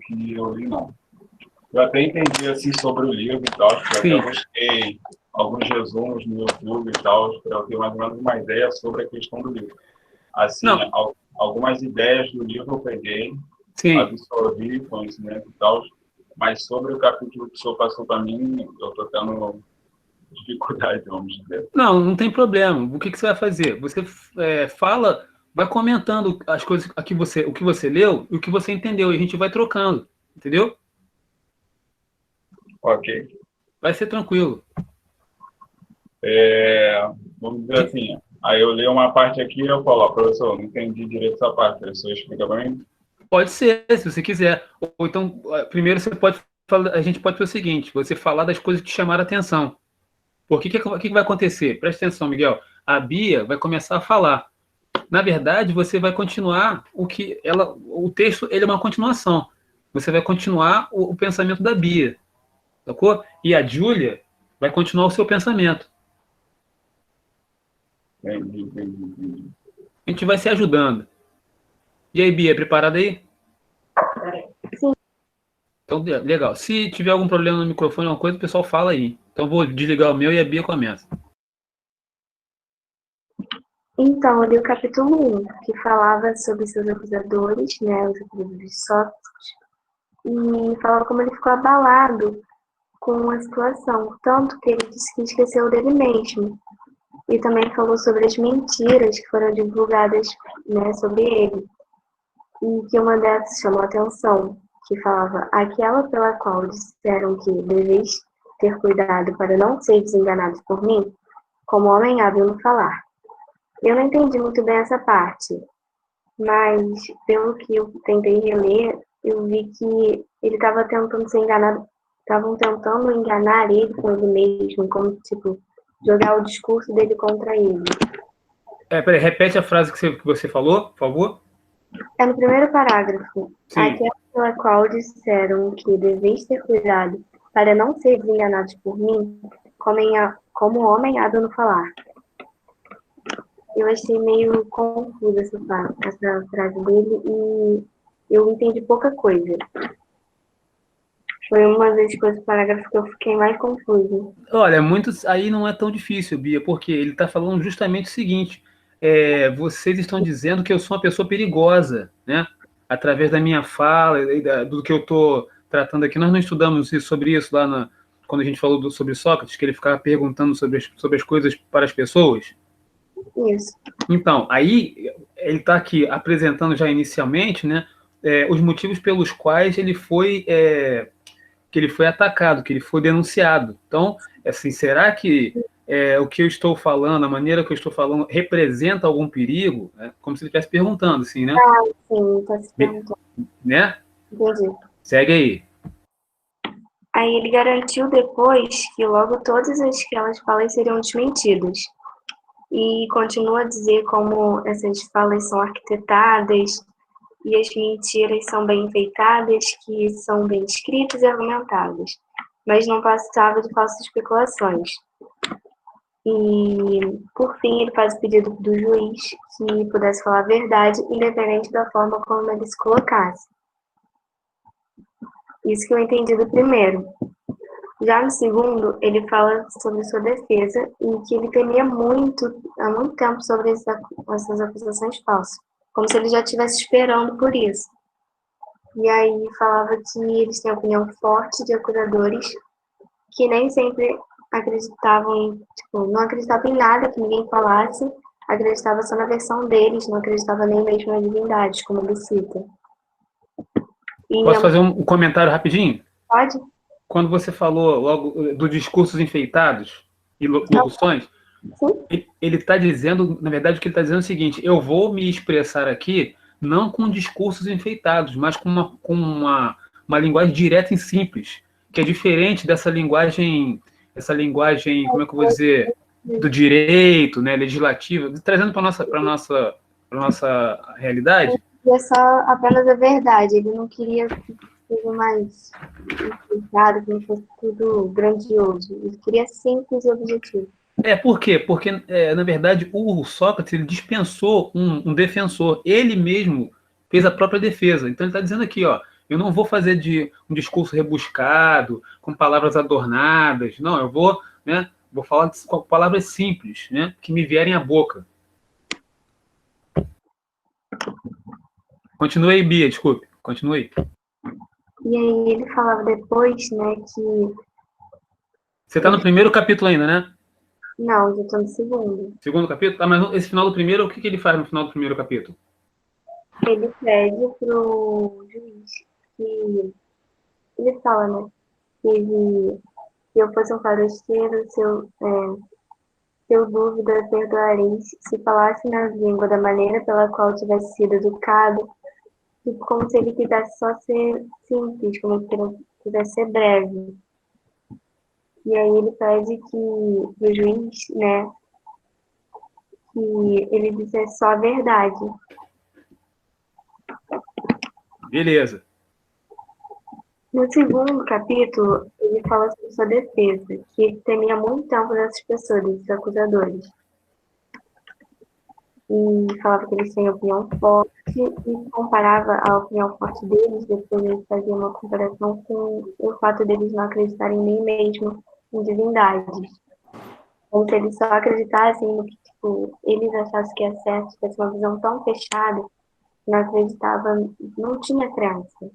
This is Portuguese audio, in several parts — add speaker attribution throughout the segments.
Speaker 1: que eu li, não. Eu até entendi, assim, sobre o livro e tal, eu
Speaker 2: Sim.
Speaker 1: até busquei alguns resumos no YouTube e tal, para eu ter mais ou menos uma ideia sobre a questão do livro. Assim,
Speaker 2: Não,
Speaker 1: algumas ideias do livro eu peguei,
Speaker 2: sim.
Speaker 1: absorvi conhecimento e tal, mas sobre o capítulo que o senhor passou para mim, eu estou tendo dificuldade, vamos dizer.
Speaker 2: Não, não tem problema. O que você vai fazer? Você fala, vai comentando as coisas aqui o que você leu e o que você entendeu, e a gente vai trocando, entendeu?
Speaker 1: Ok.
Speaker 2: Vai ser tranquilo.
Speaker 1: Vamos dizer assim, aí eu leio uma parte aqui e eu falo, ó, professor, não entendi direito essa parte, o senhor explica para mim?
Speaker 2: Pode ser, se você quiser. Ou então, primeiro você pode falar, a gente pode fazer o seguinte: você falar das coisas que te chamaram a atenção. Porque o que vai acontecer? Presta atenção, Miguel. A Bia vai começar a falar. Na verdade, você vai continuar o texto ele é uma continuação. Você vai continuar o pensamento da Bia, sacou? E a Júlia vai continuar o seu pensamento.
Speaker 1: Entendi.
Speaker 2: A gente vai se ajudando. E aí, Bia, preparada aí?
Speaker 3: Sim.
Speaker 2: Então, legal. Se tiver algum problema no microfone, alguma coisa, o pessoal fala aí. Então, vou desligar o meu e a Bia começa.
Speaker 3: Então, eu li o capítulo 1, que falava sobre seus acusadores, né, os acusadores de Sócrates, e falava como ele ficou abalado com a situação, tanto que ele disse que esqueceu dele mesmo. E também falou sobre as mentiras que foram divulgadas, né, sobre ele. E que uma dessas chamou a atenção, que falava: aquela pela qual disseram que deveis ter cuidado para não ser desenganados por mim, como homem hábil no falar. Eu não entendi muito bem essa parte, mas pelo que eu tentei reler, eu vi que ele estava tentando ser enganado, estavam tentando enganar ele com ele mesmo, como, tipo, jogar o discurso dele contra ele.
Speaker 2: Peraí, repete a frase que você falou, por favor.
Speaker 3: É no primeiro parágrafo.
Speaker 2: Sim.
Speaker 3: Aquela pela qual disseram que deveis ter cuidado para não ser desenganados por mim, como homem hábil no falar. Eu achei meio confusa essa frase dele e eu entendi pouca coisa. Foi uma das coisas do parágrafo que eu fiquei mais confusa.
Speaker 2: Olha, aí não é tão difícil, Bia, porque ele está falando justamente o seguinte: vocês estão dizendo que eu sou uma pessoa perigosa, né? Através da minha fala e do que eu estou tratando aqui. Nós não estudamos sobre isso lá quando a gente falou sobre Sócrates, que ele ficava perguntando sobre as coisas para as pessoas.
Speaker 3: Isso.
Speaker 2: Então, aí ele está aqui apresentando já inicialmente, né, os motivos pelos quais ele foi atacado, que ele foi denunciado. Então, assim, será que o que eu estou falando, a maneira que eu estou falando, representa algum perigo? Como se ele estivesse perguntando, assim, né?
Speaker 3: Ah, sim, tá se perguntando.
Speaker 2: Né?
Speaker 3: Entendi.
Speaker 2: Segue aí.
Speaker 3: Aí ele garantiu depois que logo todas aquelas falas seriam desmentidas. E continua a dizer como essas falas são arquitetadas e as mentiras são bem enfeitadas, que são bem escritas e argumentadas, mas não passava de falsas especulações. E, por fim, ele faz o pedido do juiz que pudesse falar a verdade, independente da forma como ele se colocasse. Isso que eu entendi do primeiro. Já no segundo, ele fala sobre sua defesa e que ele temia muito, há muito tempo, sobre essas acusações falsas, como se ele já estivesse esperando por isso. E aí falava que eles têm opinião forte de acusadores que nem sempre acreditavam, não acreditavam em nada que ninguém falasse, acreditava só na versão deles, não acreditava nem mesmo nas divindades, como ele cita.
Speaker 2: Posso fazer um comentário rapidinho?
Speaker 3: Pode?
Speaker 2: Quando você falou logo dos discursos enfeitados e locuções, ele está dizendo, na verdade, o que ele está dizendo é o seguinte: eu vou me expressar aqui não com discursos enfeitados, mas com uma linguagem direta e simples, que é diferente dessa linguagem, como é que eu vou dizer, do direito, né, legislativa, trazendo para nossa realidade.
Speaker 3: E é só apenas a verdade, ele não queria tudo mais enfeitado, que não fosse tudo grandioso, ele queria simples e objetivo.
Speaker 2: Por quê? Porque, na verdade, o Sócrates ele dispensou um defensor. Ele mesmo fez a própria defesa. Então, ele está dizendo aqui, ó, eu não vou fazer de um discurso rebuscado, com palavras adornadas. Não, eu vou, né, vou falar com palavras simples, né, que me vierem à boca. Continue aí, Bia, desculpe. Continue.
Speaker 3: E aí ele falava depois, né, que...
Speaker 2: Você está no primeiro capítulo ainda, né?
Speaker 3: Não, já estou no segundo.
Speaker 2: Segundo capítulo? Ah, mas esse final do primeiro, o que ele faz no final do primeiro capítulo?
Speaker 3: Ele pede pro juiz que... Ele fala, né, que se eu fosse um forasteiro, se eu dúvida, perdoareis, se falasse na língua da maneira pela qual tivesse sido educado, tipo, como se ele quisesse só ser simples, como se ele quisesse ser breve. E aí ele pede que o juiz, né, que ele dissesse só a verdade.
Speaker 2: Beleza.
Speaker 3: No segundo capítulo, ele fala sobre sua defesa, que ele temia muito tempo dessas pessoas, desses acusadores. E falava que eles têm opinião forte e comparava a opinião forte deles, depois ele fazia uma comparação com o fato deles não acreditarem nem mesmo em divindades. Como se eles só acreditassem no que, tipo, eles achassem que é certo, tivesse uma visão tão fechada, que não acreditava, não tinha crença.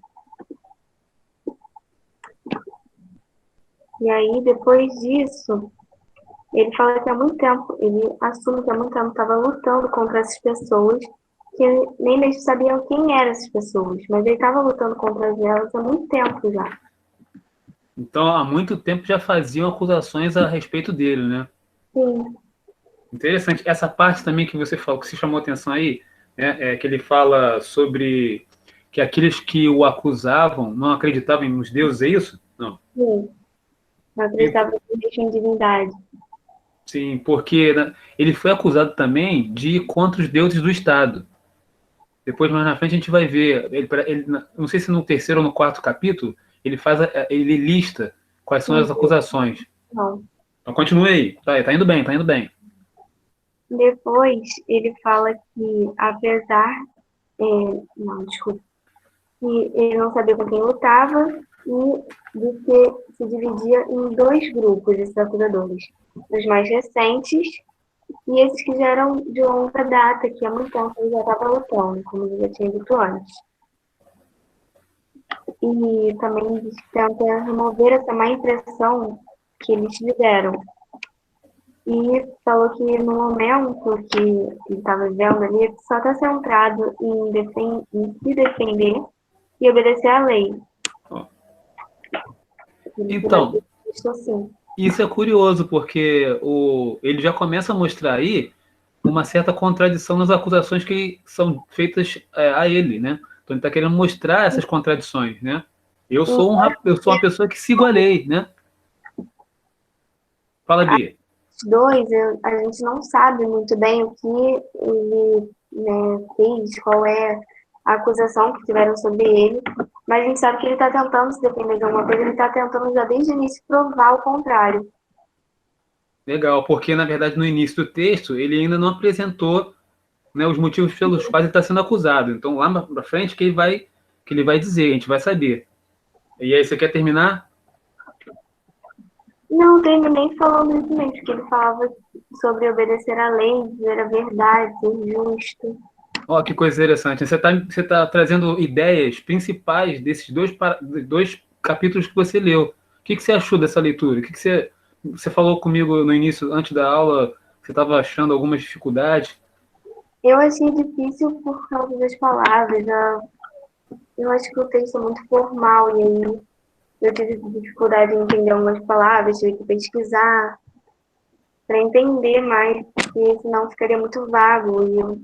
Speaker 3: E aí, depois disso, ele fala que há muito tempo, ele assume que há muito tempo estava lutando contra essas pessoas, que nem mesmo sabiam quem eram essas pessoas, mas ele estava lutando contra elas há muito tempo já.
Speaker 2: Então, há muito tempo já faziam acusações a respeito dele, né?
Speaker 3: Sim.
Speaker 2: Interessante. Essa parte também que você falou, que se chamou atenção aí, né, que ele fala sobre que aqueles que o acusavam não acreditavam nos deuses, é isso? Não.
Speaker 3: Sim. Não acreditava em divindade.
Speaker 2: Sim, porque né, ele foi acusado também de ir contra os deuses do Estado. Depois, mais na frente, a gente vai ver. Não sei se no terceiro ou no quarto capítulo, ele lista quais são as acusações.
Speaker 3: Não.
Speaker 2: Então, continue aí. Tá indo bem, tá indo bem.
Speaker 3: Depois, ele fala que, apesar... não, desculpa. Que ele não sabia com quem lutava e de que se dividia em dois grupos, esses acusadores. Os mais recentes e esses que já eram de longa data, que há muito tempo ele já estava lutando, como eu já tinha dito antes. E também tenta remover essa má impressão que eles tiveram. E falou que no momento que ele estava vivendo ali, só está centrado em se defender e obedecer à lei.
Speaker 2: Então, isso é curioso, porque ele já começa a mostrar aí uma certa contradição nas acusações que são feitas a ele, né? Então ele está querendo mostrar essas contradições, né? Eu sou uma pessoa que sigo a lei, né? Fala, Bia.
Speaker 3: A gente não sabe muito bem o que ele, né, fez, qual é a acusação que tiveram sobre ele, mas a gente sabe que ele está tentando se defender de alguma coisa, ele está tentando já desde o início provar o contrário.
Speaker 2: Legal, porque na verdade no início do texto ele ainda não apresentou, né, os motivos pelos quais ele está sendo acusado. Então lá para frente que ele vai dizer, a gente vai saber. E aí, você quer terminar?
Speaker 3: Não, terminei falando isso mesmo, que ele falava sobre obedecer à lei, dizer a verdade, ser justo.
Speaker 2: Ó, que coisa interessante. Você tá trazendo ideias principais desses dois capítulos que você leu. O que você achou dessa leitura? O que você falou comigo no início, antes da aula, que você estava achando algumas dificuldades?
Speaker 3: Eu achei difícil por causa das palavras. Eu acho que o texto é muito formal, e aí eu tive dificuldade em entender algumas palavras, tive que pesquisar para entender mais, porque senão ficaria muito vago e eu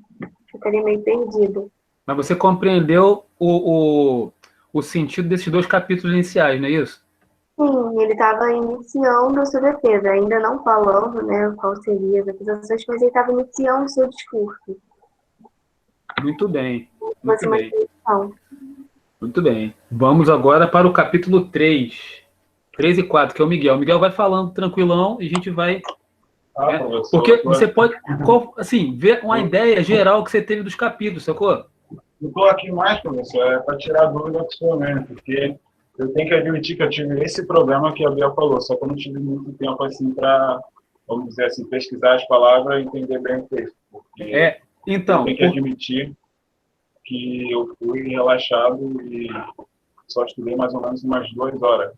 Speaker 3: ficaria meio perdido.
Speaker 2: Mas você compreendeu o sentido desses dois capítulos iniciais, não é isso?
Speaker 3: Sim, ele estava iniciando a sua defesa, ainda não falando, né, qual seria as acusações, mas ele estava iniciando o seu discurso.
Speaker 2: Muito bem.
Speaker 3: Muito bem.
Speaker 2: Muito bem. Vamos agora para o capítulo 3. 3 e 4, que é o Miguel. O Miguel vai falando tranquilão e a gente vai... Porque você pode, assim, ver uma ideia geral que você teve dos capítulos, sacou?
Speaker 1: Eu estou aqui mais, professor, para tirar dúvida do senhor mesmo, porque eu tenho que admitir que eu tive esse problema que a Bia falou, só que eu não tive muito tempo assim para, vamos dizer assim, pesquisar as palavras e entender bem o texto. Porque
Speaker 2: então,
Speaker 1: eu tenho que admitir que eu fui relaxado e só estudei mais ou menos umas 2 horas,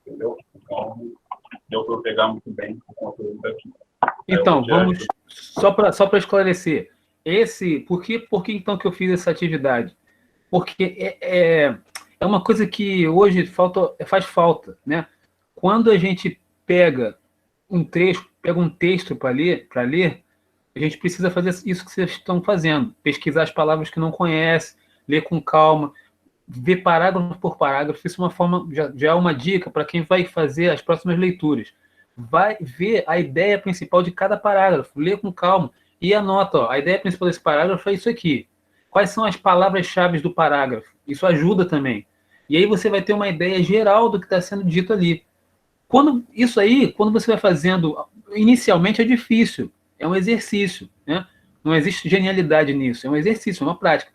Speaker 1: entendeu? Então, deu para eu pegar muito bem o conteúdo daqui.
Speaker 2: Então, vamos só para esclarecer. Por que então que eu fiz essa atividade? Porque é uma coisa que hoje faz falta, né? Quando a gente pega um texto para ler, a gente precisa fazer isso que vocês estão fazendo, pesquisar as palavras que não conhece, ler com calma, ver parágrafo por parágrafo. Isso é uma forma, já é uma dica para quem vai fazer as próximas leituras. Vai ver a ideia principal de cada parágrafo, lê com calma e anota, ó, a ideia principal desse parágrafo é isso aqui. Quais são as palavras-chave do parágrafo? Isso ajuda também. E aí você vai ter uma ideia geral do que está sendo dito ali. Quando você vai fazendo, inicialmente é difícil, é um exercício, né? Não existe genialidade nisso, é um exercício, é uma prática.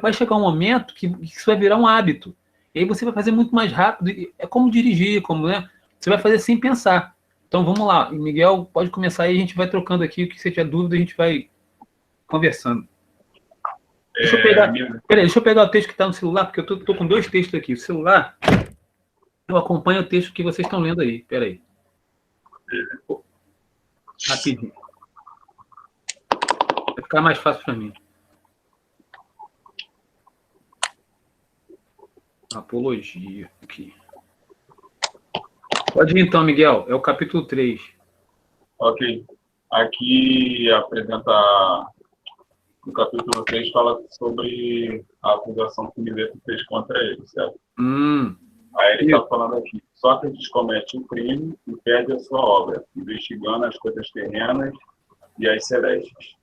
Speaker 2: Vai chegar um momento que isso vai virar um hábito. E aí você vai fazer muito mais rápido, é como dirigir, né? Você vai fazer sem pensar. Então vamos lá, Miguel, pode começar aí, a gente vai trocando aqui, o que você tiver dúvida, a gente vai conversando. Deixa eu pegar o texto que está no celular, porque eu estou com 2 textos aqui. O celular, eu acompanho o texto que vocês estão lendo aí. Espera aí. Rapidinho. Vai ficar mais fácil para mim. Apologia. Aqui. Pode ir então, Miguel. É o capítulo 3.
Speaker 1: Ok. Aqui apresenta... No capítulo 3 fala sobre a acusação que o Mileto fez contra ele, certo? Aí ele está falando aqui. Sócrates comete um crime e perde a sua obra, investigando as coisas terrenas e as celestes,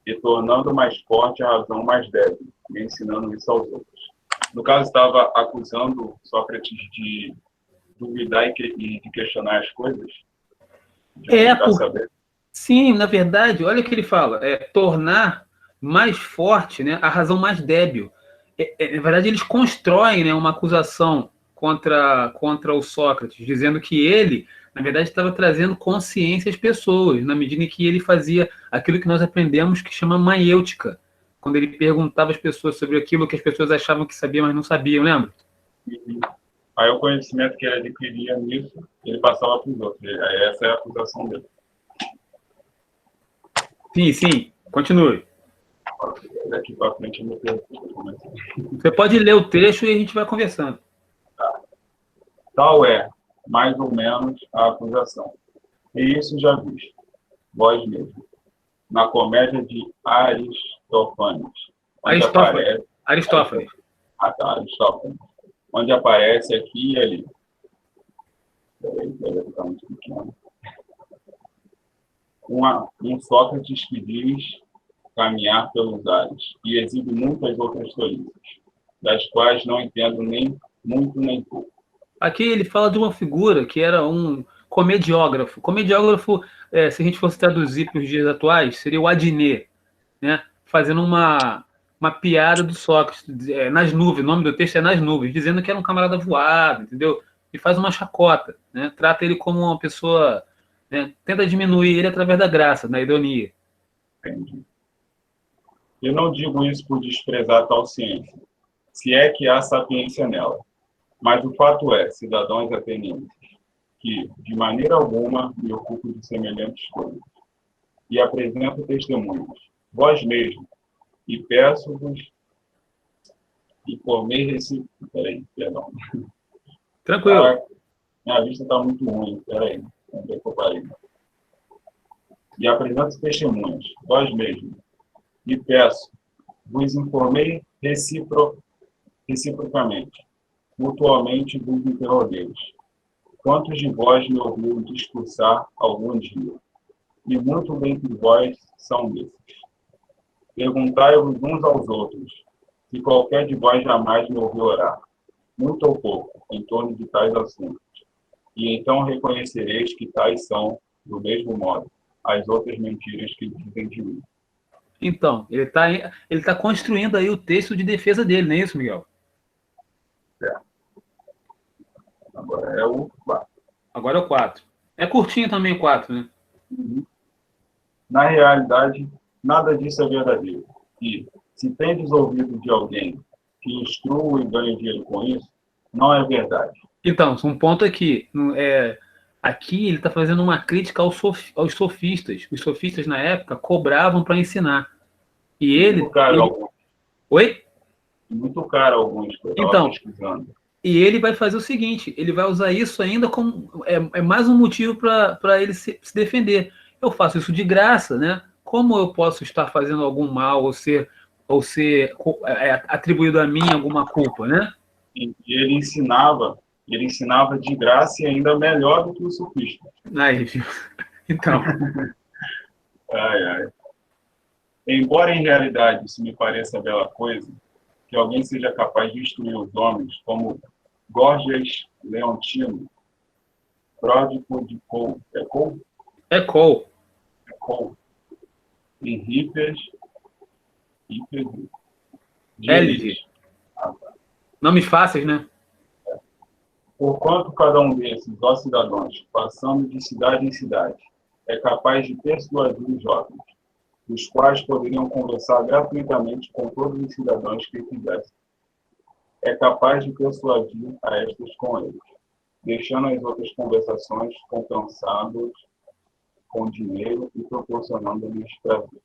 Speaker 1: e tornando mais forte a razão mais débil, e ensinando isso aos outros. No caso, estava acusando Sócrates de duvidar e de questionar as coisas?
Speaker 2: Sim, na verdade, olha o que ele fala, tornar mais forte, né, a razão mais débil. Na verdade, eles constroem, né, uma acusação contra o Sócrates, dizendo que ele, na verdade, estava trazendo consciência às pessoas, na medida em que ele fazia aquilo que nós aprendemos que chama maiêutica, quando ele perguntava às pessoas sobre aquilo que as pessoas achavam que sabiam, mas não sabiam, lembra?
Speaker 1: Aí o conhecimento que ele adquiria nisso, ele passava para os outros. Aí essa é a acusação dele.
Speaker 2: Sim, continue.
Speaker 1: Daqui para frente eu vou ter...
Speaker 2: Você pode ler o trecho e a gente vai conversando.
Speaker 1: Tal é, mais ou menos, a acusação. E isso já viste, vós mesmos, na comédia de Aristófanes.
Speaker 2: Aristófanes.
Speaker 1: Aristófanes. Onde aparece aqui e ali. Um Sócrates que diz caminhar pelos ares e exibe muitas outras tolices, das quais não entendo nem muito nem pouco.
Speaker 2: Aqui ele fala de uma figura que era um comediógrafo. Comediógrafo, se a gente fosse traduzir para os dias atuais, seria o Adnet, né? Fazendo uma piada do Sócrates, nas nuvens, o nome do texto é Nas Nuvens, dizendo que era um camarada voado, entendeu? E faz uma chacota, né? Trata ele como uma pessoa, né? Tenta diminuir ele através da graça, da ironia.
Speaker 1: Entendi. Eu não digo isso por desprezar tal ciência, se é que há sapiência nela. Mas o fato é, cidadãos atenienses, que, de maneira alguma, me ocupo de semelhantes coisas. E apresento testemunhos, vós mesmos, e peço-vos, e formei esse... Perdão.
Speaker 2: Tranquilo.
Speaker 1: Minha vista está muito ruim, peraí. Onde é que eu parei? E apresento testemunhos, vós mesmos, e peço, vos informei reciprocamente, mutuamente vos interrogueis. Quantos de vós me ouviram discursar algum dia? E muitos dentre vós são desses. Perguntai-vos uns aos outros, se qualquer de vós jamais me ouviu orar, muito ou pouco, em torno de tais assuntos. E então reconhecereis que tais são, do mesmo modo, as outras mentiras que dizem de mim.
Speaker 2: Então, ele tá construindo aí o texto de defesa dele, não é isso, Miguel?
Speaker 1: Agora é o 4.
Speaker 2: Agora é o 4. É curtinho também o 4, né?
Speaker 1: Na realidade, nada disso é verdadeiro. E, se tendes ouvido de alguém que instrua e ganha dinheiro com isso, não é verdade.
Speaker 2: Então, um ponto aqui. Aqui ele está fazendo uma crítica aos sofistas. Os sofistas, na época, cobravam para ensinar. E
Speaker 1: Muito caro alguns.
Speaker 2: Oi?
Speaker 1: Muito caro alguns que eu estava
Speaker 2: Então,
Speaker 1: pesquisando.
Speaker 2: e ele vai fazer o seguinte, ele vai usar isso ainda como mais um motivo para ele se defender. Eu faço isso de graça, né? Como eu posso estar fazendo algum mal ou ser atribuído a mim alguma culpa, né?
Speaker 1: E ele ensinava de graça e ainda melhor do que o sofista.
Speaker 2: Aí, então,
Speaker 1: Ai, ai. Embora em realidade isso me pareça bela coisa, que alguém seja capaz de instruir os homens, como Gorgias Leontino, pródigo de Cole,
Speaker 2: é call.
Speaker 1: Em Hippias, de
Speaker 2: LG.
Speaker 1: Elite.
Speaker 2: Nomes fáceis, né?
Speaker 1: Porquanto cada um desses, ó cidadãos, passando de cidade em cidade, é capaz de persuadir os jovens, os quais poderiam conversar gratuitamente com todos os cidadãos que quisessem. É capaz de persuadir a estes com eles, deixando as outras conversações compensadas com dinheiro e proporcionando-lhes prazer.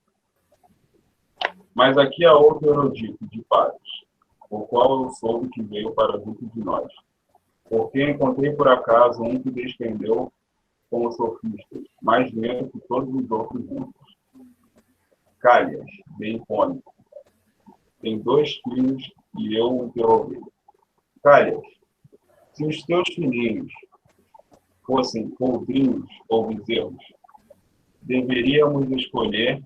Speaker 1: Mas aqui há outro erudito de Paros, o qual eu soube que veio para junto de nós, porque encontrei por acaso um que despendeu com os sofistas mais dinheiro que todos os outros juntos. Calhas, de Hipônico, tem 2 filhos e eu o interroguei. Calhas, se os teus filhinhos fossem poldrinhos ou bezerros, deveríamos escolher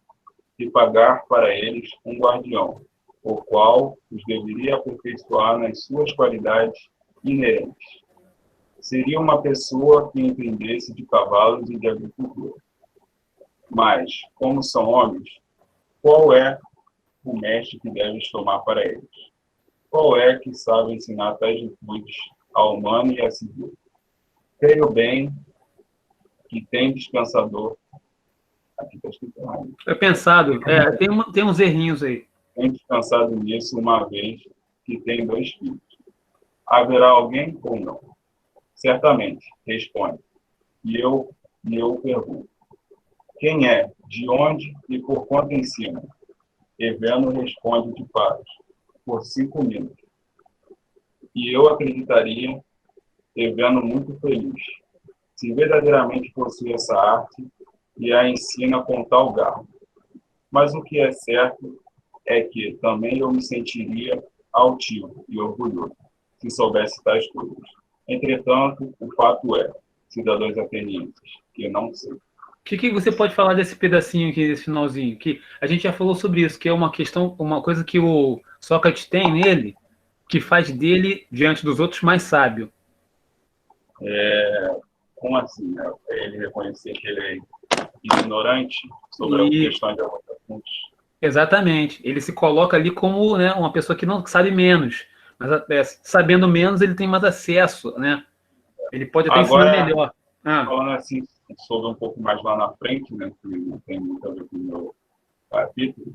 Speaker 1: e pagar para eles um guardião, o qual os deveria aperfeiçoar nas suas qualidades inerentes. Seria uma pessoa que entendesse de cavalos e de agricultura. Mas, como são homens, qual é o mestre que deves tomar para eles? Qual é que sabe ensinar tais virtudes ao humano e a civil? Creio bem que tem dispensador. Aqui está escrito errado.
Speaker 2: É pensado. Tem uns errinhos aí.
Speaker 1: Tem descansado nisso uma vez que tem 2 filhos. Haverá alguém ou não? Certamente, responde. E eu pergunto. Quem é, de onde e por quanto ensina? Eveno responde de Paros, por 5 minutos. E eu acreditaria, Eveno muito feliz, se verdadeiramente possui essa arte e a ensina com tal garbo. Mas o que é certo é que também eu me sentiria altivo e orgulhoso se soubesse tais coisas. Entretanto, o fato é, cidadãos atenienses, que não sei.
Speaker 2: O que você pode falar desse pedacinho aqui, desse finalzinho? Que a gente já falou sobre isso, que é uma questão, uma coisa que o Sócrates tem nele, que faz dele, diante dos outros, mais sábio.
Speaker 1: Como assim? Né? Ele reconhecer que ele é ignorante sobre a questão de alguns assuntos.
Speaker 2: Exatamente. Ele se coloca ali como, né, uma pessoa que não sabe menos. Mas sabendo menos, ele tem mais acesso, né? Ele pode até ensinar melhor.
Speaker 1: Falando assim, sobre um pouco mais lá na frente, né, que não tem muito a ver com o meu capítulo,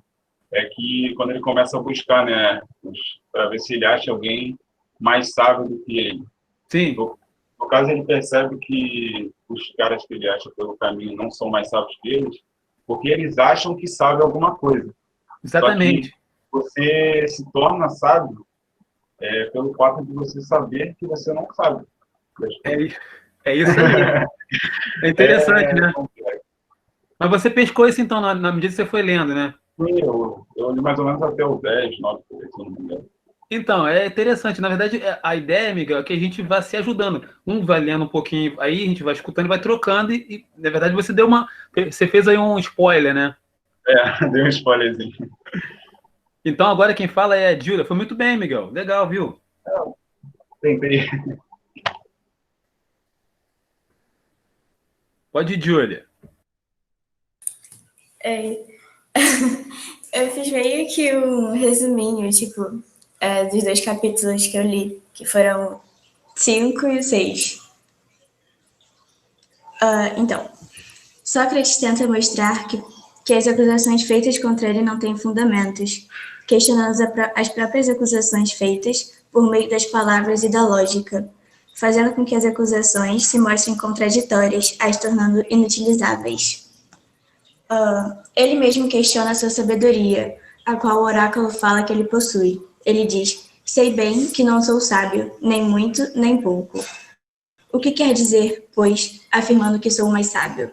Speaker 1: é que quando ele começa a buscar, né, para ver se ele acha alguém mais sábio do que ele.
Speaker 2: Sim.
Speaker 1: No caso, ele percebe que os caras que ele acha pelo caminho não são mais sábios que eles, porque eles acham que sabem alguma coisa.
Speaker 2: Exatamente.
Speaker 1: Só que você se torna sábio pelo fato de você saber que você não sabe.
Speaker 2: É isso aí. É interessante, né? Mas você pescou isso, então, na medida que você foi lendo, né?
Speaker 1: Sim, eu li mais ou menos até o 10, 9, se não me engano.
Speaker 2: Então, é interessante. Na verdade, a ideia, Miguel, é que a gente vá se ajudando. Um vai lendo um pouquinho, aí a gente vai escutando e vai trocando. E na verdade, você fez aí um spoiler, né?
Speaker 1: Deu um spoilerzinho.
Speaker 2: Então, agora quem fala é a Júlia. Foi muito bem, Miguel. Legal, viu?
Speaker 1: Tentei.
Speaker 2: Pode ir, Júlia.
Speaker 4: Eu fiz meio que um resuminho, tipo, dos 2 capítulos que eu li, que foram 5 e 6. Então, Sócrates tenta mostrar que as acusações feitas contra ele não têm fundamentos, questionando as próprias acusações feitas por meio das palavras e da lógica, fazendo com que as acusações se mostrem contraditórias, as tornando inutilizáveis. Ele mesmo questiona sua sabedoria, a qual o oráculo fala que ele possui. Ele diz: sei bem que não sou sábio, nem muito, nem pouco. O que quer dizer, pois, afirmando que sou o mais sábio?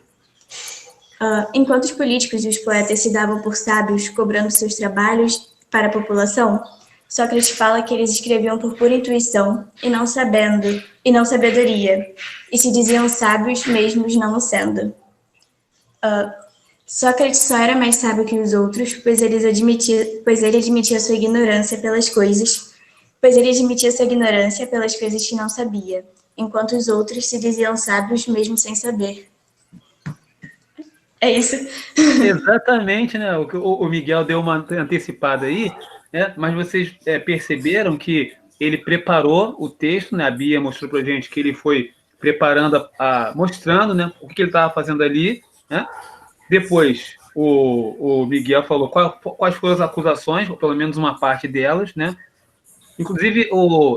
Speaker 4: Enquanto os políticos e os poetas se davam por sábios, cobrando seus trabalhos para a população, Sócrates fala que eles escreviam por pura intuição e não sabedoria, e se diziam sábios mesmos não o sendo. Sócrates só era mais sábio que os outros, pois ele admitia sua ignorância pelas coisas que não sabia, enquanto os outros se diziam sábios mesmo sem saber. É isso.
Speaker 2: Exatamente, né? O Miguel deu uma antecipada aí, né? Mas vocês perceberam que ele preparou o texto, né? A Bia mostrou pra gente que ele foi preparando, mostrando, né? O que ele estava fazendo ali, né? Depois, o Miguel falou quais foram as acusações, ou pelo menos uma parte delas, né? Inclusive,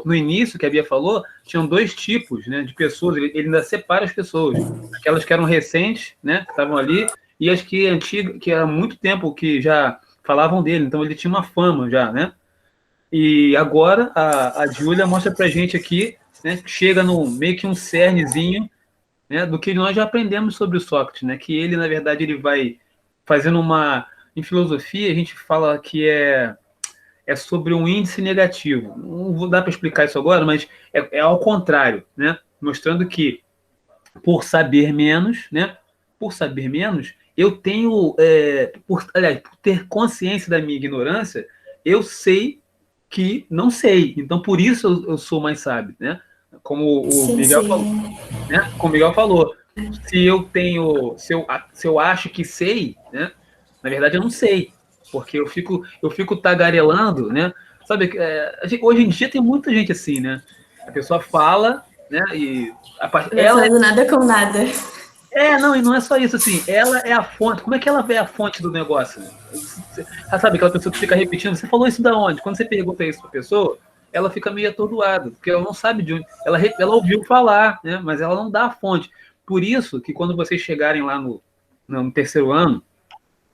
Speaker 2: no início, que a Bia falou, tinham 2 tipos, né, de pessoas. Ele ainda separa as pessoas. Aquelas que eram recentes, né, que estavam ali, e as que antigas, que era muito tempo que já falavam dele. Então, ele tinha uma fama já, né? E agora, a Júlia mostra pra gente aqui, né, chega no meio que um cernezinho, né, do que nós já aprendemos sobre o Sócrates, né? Que ele, na verdade, ele vai fazendo em filosofia, a gente fala que é sobre um índice negativo. Não vou dar para explicar isso agora, mas é ao contrário, né? Mostrando que, por saber menos, né? Por saber menos, eu tenho, por ter consciência da minha ignorância, eu sei que não sei. Então, por isso eu sou mais sábio, né? Como o Miguel falou, né? Como o Miguel falou, se eu acho que sei, né? Na verdade, eu não sei. Porque eu fico tagarelando, né? Sabe, hoje em dia tem muita gente assim, né? A pessoa fala, né? E
Speaker 4: Falando nada com nada.
Speaker 2: Não, e não é só isso, assim, ela é a fonte. Como é que ela vê a fonte do negócio? Sabe, aquela pessoa que fica repetindo, você falou isso da onde? Quando você pergunta isso pra pessoa, ela fica meio atordoada, porque ela não sabe de onde. Ela ouviu falar, né? Mas ela não dá a fonte. Por isso que quando vocês chegarem lá no 3º ano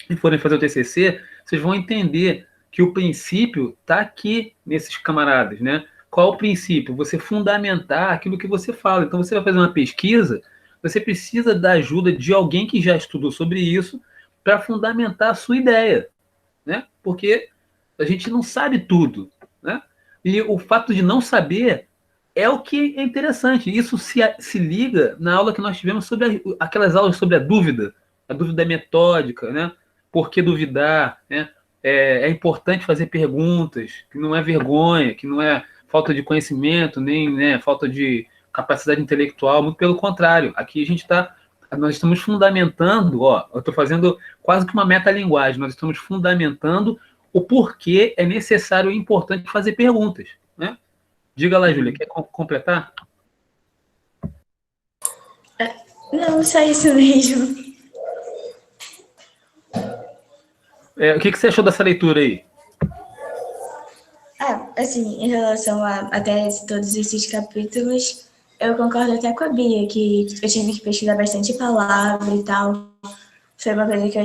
Speaker 2: e forem fazer o TCC, vocês vão entender que o princípio está aqui nesses camaradas, né? Qual o princípio? Você fundamentar aquilo que você fala. Então, você vai fazer uma pesquisa, você precisa da ajuda de alguém que já estudou sobre isso para fundamentar a sua ideia, né? Porque a gente não sabe tudo, né? E o fato de não saber é o que é interessante. Isso se liga na aula que nós tivemos sobre aquelas aulas sobre a dúvida metódica, né? Por que duvidar, né? É importante fazer perguntas, que não é vergonha, que não é falta de conhecimento, nem, né, falta de capacidade intelectual, muito pelo contrário. Aqui nós estamos fundamentando, eu estou fazendo quase que uma metalinguagem, nós estamos fundamentando o porquê é necessário e importante fazer perguntas, né? Diga lá, Júlia, quer completar?
Speaker 4: Não, só isso mesmo.
Speaker 2: O que você achou dessa leitura aí?
Speaker 4: Assim, em relação a até todos esses capítulos, eu concordo até com a Bia, que eu tive que pesquisar bastante palavra e tal. Foi uma coisa que eu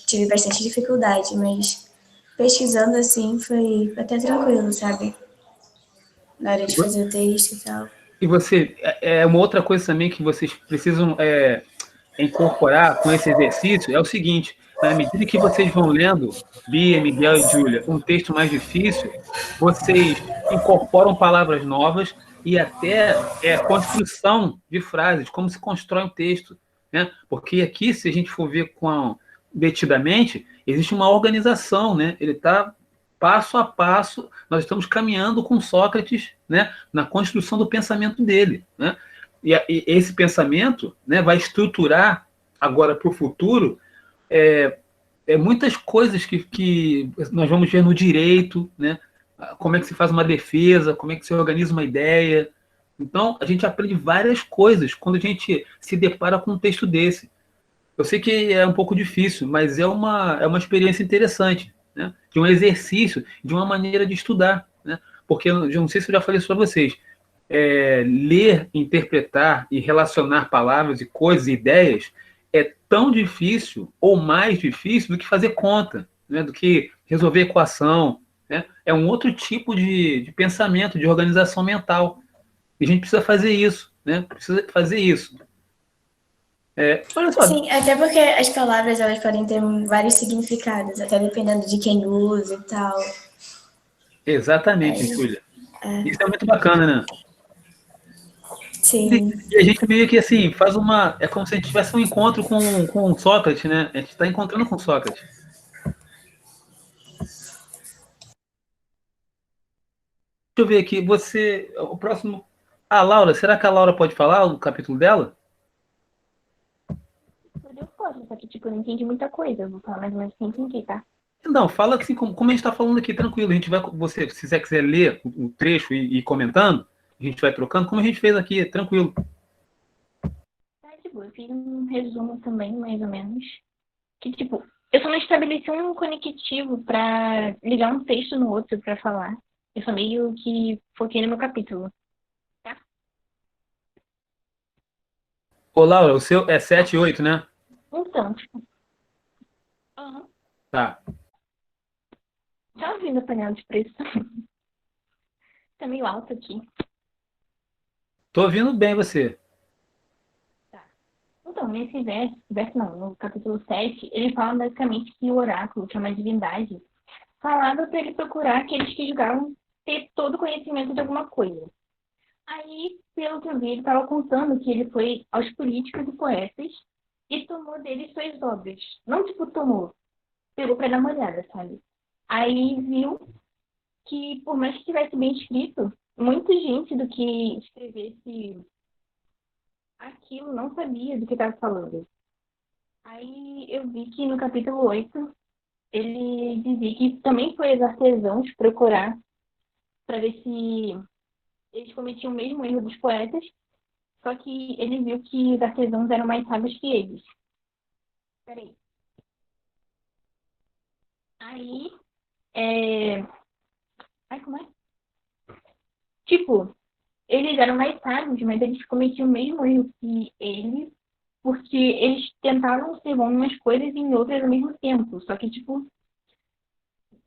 Speaker 4: tive bastante dificuldade, mas pesquisando assim foi até tranquilo, sabe? Na hora de fazer o texto e tal.
Speaker 2: E você, uma outra coisa também que vocês precisam incorporar com esse exercício é o seguinte: na medida que vocês vão lendo, Bia, Miguel e Júlia, um texto mais difícil, vocês incorporam palavras novas e até construção de frases, como se constrói um texto, né? Porque aqui, se a gente for ver detidamente, existe uma organização, né? Ele está passo a passo, nós estamos caminhando com Sócrates, né, na construção do pensamento dele, né? E esse pensamento, né, vai estruturar agora para o futuro muitas coisas que nós vamos ver no direito, né? Como é que se faz uma defesa, como é que se organiza uma ideia. Então, a gente aprende várias coisas quando a gente se depara com um texto desse. Eu sei que é um pouco difícil, mas é uma experiência interessante, né? De um exercício, de uma maneira de estudar, né? Porque, eu não sei se eu já falei isso para vocês, ler, interpretar e relacionar palavras e coisas e ideias é tão difícil ou mais difícil do que fazer conta, né? Do que resolver equação, né? É um outro tipo de pensamento, de organização mental. E a gente precisa fazer isso, né? Precisa fazer isso. Olha só.
Speaker 4: Sim, até porque as palavras elas podem ter vários significados, até dependendo de quem usa e tal.
Speaker 2: Exatamente, Júlia. Isso é muito bacana, né?
Speaker 4: Sim.
Speaker 2: E a gente meio que assim, faz uma. É como se a gente tivesse um encontro com Sócrates, né? A gente está encontrando com Sócrates. Deixa eu ver aqui, você. O próximo. A Laura, será que a Laura pode falar o capítulo dela?
Speaker 3: Eu posso, só que tipo, eu não entendi muita coisa. Eu vou falar mais ou menos sem entender, tá?
Speaker 2: Não, fala assim, como a gente está falando aqui, tranquilo. A gente vai. Se você quiser ler o trecho e ir comentando, a gente vai trocando, como a gente fez aqui, tranquilo.
Speaker 3: Tá, tipo, eu fiz um resumo também, mais ou menos. Que, tipo, eu só não estabeleci um conectivo pra ligar um texto no outro pra falar. Eu só meio que foquei no meu capítulo.
Speaker 2: Ô, Laura, o seu é 7 e 8, né?
Speaker 3: Então, tipo,
Speaker 2: Tá.
Speaker 3: tá ouvindo a panela de pressão? Tá meio alto aqui.
Speaker 2: Tô ouvindo bem você.
Speaker 3: Então, nesse verso não, no capítulo 7, ele fala basicamente que o oráculo, que é uma divindade, falava para ele procurar aqueles que julgavam ter todo o conhecimento de alguma coisa. Aí, pelo que eu vi, ele estava contando que ele foi aos políticos e poetas e tomou deles suas obras. Não, tipo, tomou. Pegou para dar uma olhada, sabe? Aí viu que, por mais que tivesse bem escrito, muita gente do que escrevesse aquilo não sabia do que estava falando. Aí eu vi que no capítulo 8 ele dizia que também foi aos artesãos procurar para ver se eles cometiam o mesmo erro dos poetas, só que ele viu que os artesãos eram mais sábios que eles. Peraí. Aí, Ai, como é? Tipo, eles eram mais sábios, mas eles cometiam o mesmo erro que eles, porque eles tentavam ser bons em umas coisas e em outras ao mesmo tempo. Só que, tipo,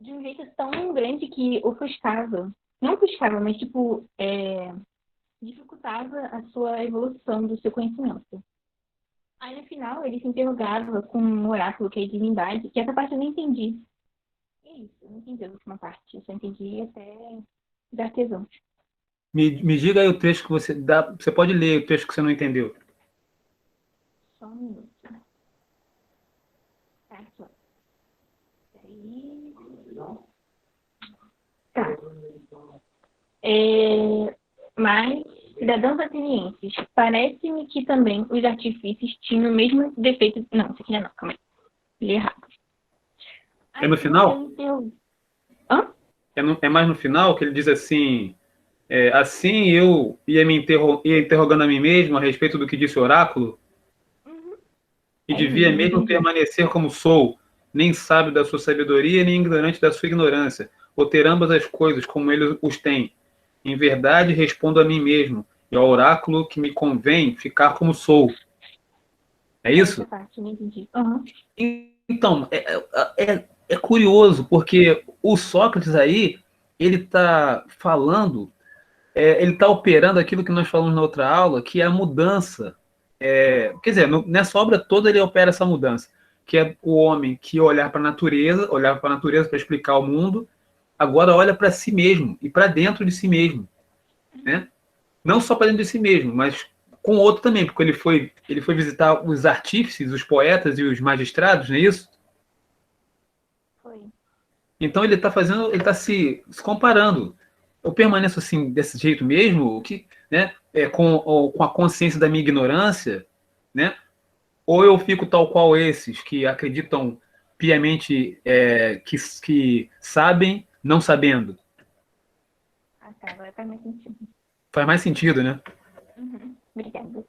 Speaker 3: de um jeito tão grande que ofuscava. Não ofuscava, mas, tipo, dificultava a sua evolução do seu conhecimento. Aí, no final, ele se interrogava com um oráculo, que é a divindade, que essa parte eu não entendi. É isso, eu não entendi a última parte. Eu só entendi até os artesãos.
Speaker 2: Me diga aí o trecho que você dá. Você pode ler o trecho que você não entendeu.
Speaker 3: Só um minuto. Tá, aqui, ó. Peraí. Tá. Mas, cidadãos atenienses, parece-me que também os artifícios tinham o mesmo defeito. Não, isso aqui não, calma aí. Li errado.
Speaker 2: É no final?
Speaker 3: Hã?
Speaker 2: É mais no final que ele diz assim. Assim eu ia ia interrogando a mim mesmo a respeito do que disse o oráculo, e devia mesmo permanecer como sou, nem sábio da sua sabedoria, nem ignorante da sua ignorância, ou ter ambas as coisas como ele os tem. Em verdade, respondo a mim mesmo, e ao oráculo que me convém ficar como sou. É isso?
Speaker 3: Essa parte, não entendi. Uhum.
Speaker 2: Então, é curioso, porque o Sócrates aí, ele está falando, ele está operando aquilo que nós falamos na outra aula, que é a mudança. Quer dizer, nessa obra toda ele opera essa mudança, que é o homem que olhar para a natureza, para explicar o mundo, agora olha para si mesmo e para dentro de si mesmo, né? Não só para dentro de si mesmo, mas com o outro também, porque ele foi visitar os artífices, os poetas e os magistrados, não é isso?
Speaker 3: Foi.
Speaker 2: Então ele está se comparando. Eu permaneço assim desse jeito mesmo, né, com a consciência da minha ignorância, né? Ou eu fico tal qual esses que acreditam piamente que sabem, não sabendo.
Speaker 3: Ah, tá, agora faz mais sentido.
Speaker 2: Faz mais sentido, né?
Speaker 3: Uhum. Obrigada.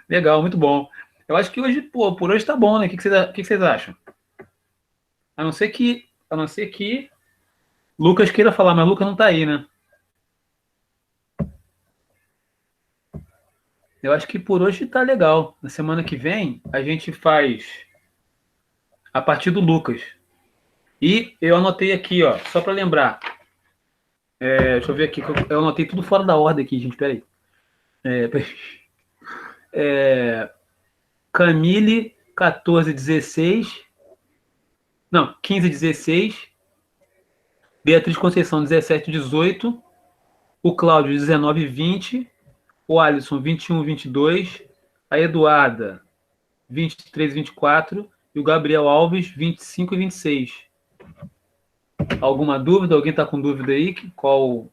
Speaker 2: Legal, muito bom. Eu acho que hoje, pô, por hoje tá bom, né? O que vocês acham? A não ser que Lucas queira falar, mas Lucas não tá aí, né? Eu acho que por hoje tá legal. Na semana que vem, a gente faz a partir do Lucas. E eu anotei aqui, ó, só para lembrar. Deixa eu ver aqui, que eu anotei tudo fora da ordem aqui, gente, peraí. Camille, 14, 16. Não, 15, 16. Beatriz Conceição, 17, 18. O Cláudio, 19, 20. O Alisson, 21, 22. A Eduarda, 23, 24. E o Gabriel Alves, 25 e 26. Alguma dúvida? Alguém está com dúvida aí? Qual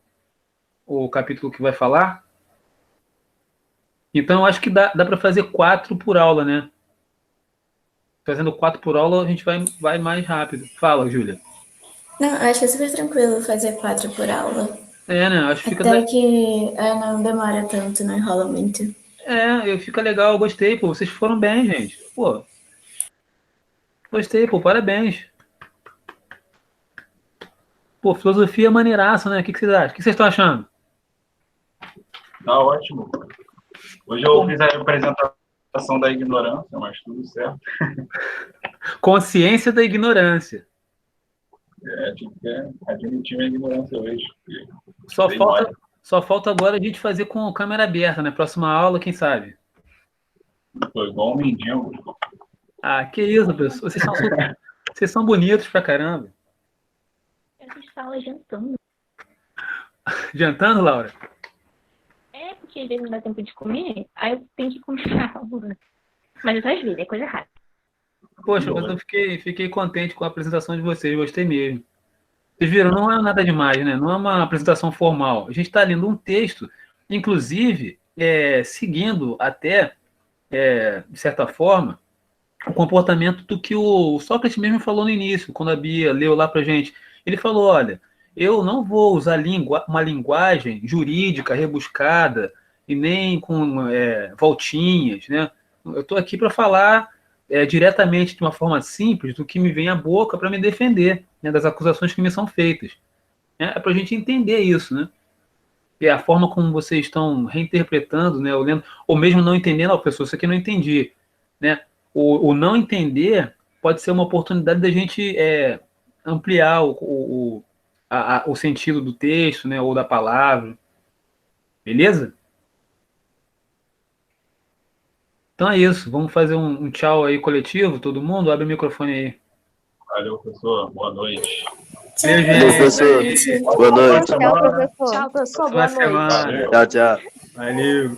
Speaker 2: o capítulo que vai falar? Então, acho que dá para fazer 4 por aula, né? Fazendo 4 por aula, a gente vai mais rápido. Fala, Júlia.
Speaker 4: Não, acho que é super tranquilo fazer 4 por aula.
Speaker 2: Né? Acho que
Speaker 4: Até que não demora tanto, não enrola muito.
Speaker 2: Fica legal, eu gostei, pô. Vocês foram bem, gente. Pô. Gostei, pô. Parabéns. Pô, filosofia é maneiraça, né? O que vocês acham? O que vocês estão achando?
Speaker 1: Tá ótimo. Hoje eu fiz a apresentação da ignorância, mas tudo certo.
Speaker 2: Consciência da ignorância.
Speaker 1: Tinha que admitir a ignorância hoje.
Speaker 2: Só falta agora a gente fazer com câmera aberta, né? Próxima aula, quem sabe?
Speaker 1: Foi igual um mendigo.
Speaker 2: Ah, que isso, pessoal. Vocês são bonitos pra caramba.
Speaker 3: A gente fala jantando.
Speaker 2: Jantando, Laura?
Speaker 3: Porque às vezes não dá tempo de comer, aí eu tenho que comer a aula. Mas eu tô às vezes, é coisa rara.
Speaker 2: Poxa, mas eu fiquei contente com a apresentação de vocês, gostei mesmo. Vocês viram, não é nada demais, né? Não é uma apresentação formal. A gente está lendo um texto, inclusive, seguindo até, de certa forma, o comportamento do que o Sócrates mesmo falou no início, quando a Bia leu lá pra gente. Ele falou, olha, eu não vou usar uma linguagem jurídica rebuscada e nem com voltinhas, né? Eu estou aqui para falar diretamente de uma forma simples do que me vem à boca para me defender, né, das acusações que me são feitas. É para a gente entender isso, né? E a forma como vocês estão reinterpretando, né, ou lendo, ou mesmo não entendendo, pessoa, isso aqui eu não entendi, né? O não entender pode ser uma oportunidade da gente ampliar o sentido do texto, né, ou da palavra. Beleza? Então é isso. Vamos fazer um tchau aí coletivo, todo mundo? Abre o microfone aí.
Speaker 1: Valeu, professor. Boa noite.
Speaker 2: Beijo,
Speaker 5: professor. Boa noite.
Speaker 3: Tchau, professor.
Speaker 5: Tchau, professor.
Speaker 2: Boa noite.
Speaker 5: Tchau, tchau.
Speaker 2: Valeu.